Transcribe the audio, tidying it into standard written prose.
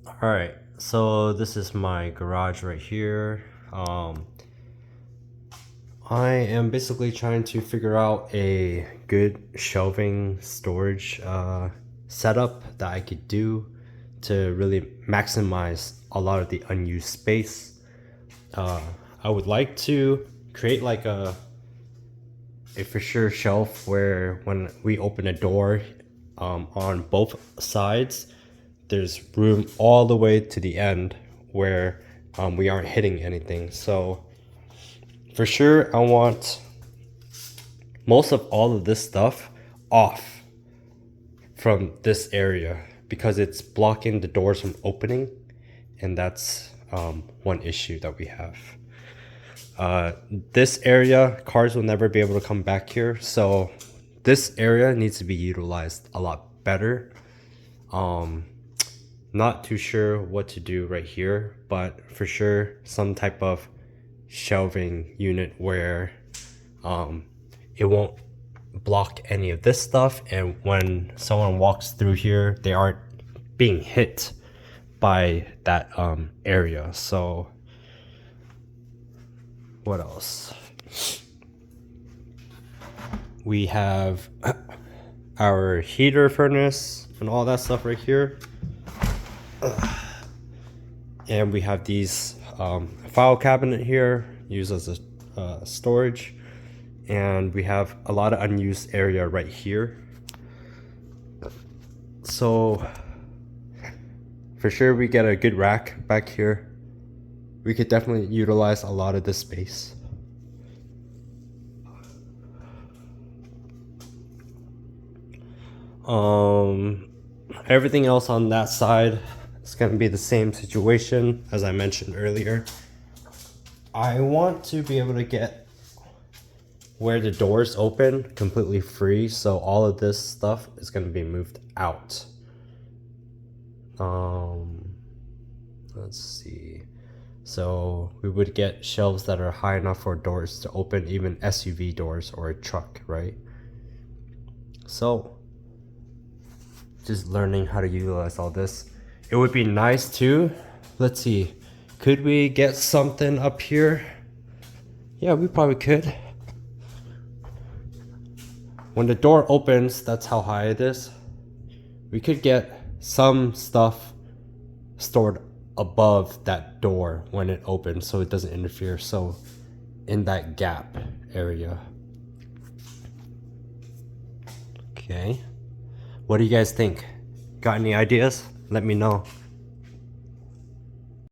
All right, so this is my garage right here. I am basically trying to figure out a good shelving storage setup that I could do to really maximize a lot of the unused space. I would like to create like a for sure shelf where when we open a door on both sides, there's room all the way to the end where we aren't hitting anything. So for sure, I want most of all of this stuff off from this area because it's blocking the doors from opening, and that's one issue that we have. This area, cars will never be able to come back here, so this area needs to be utilized a lot better. Not too sure what to do right here, but for sure some type of shelving unit where it won't block any of this stuff, and when someone walks through here they aren't being hit by that area. So what else? We have our heater furnace and all that stuff right here. And we have these file cabinet here used as a storage, and we have a lot of unused area right here. So for sure we get a good rack back here. We could definitely utilize a lot of this space. Everything else on that side is going to be the same situation as I mentioned earlier. I want to be able to get where the doors open completely free, so all of this stuff is going to be moved out. Let's see. So we would get shelves that are high enough for doors to open, even SUV doors or a truck, right? So just learning how to utilize all this. It would be nice too. Let's see, could we get something up here? Yeah, we probably could. When the door opens, that's how high it is. We could get some stuff stored above that door when it opens so it doesn't interfere. So in that gap area. Okay. What do you guys think? Got any ideas? Let me know.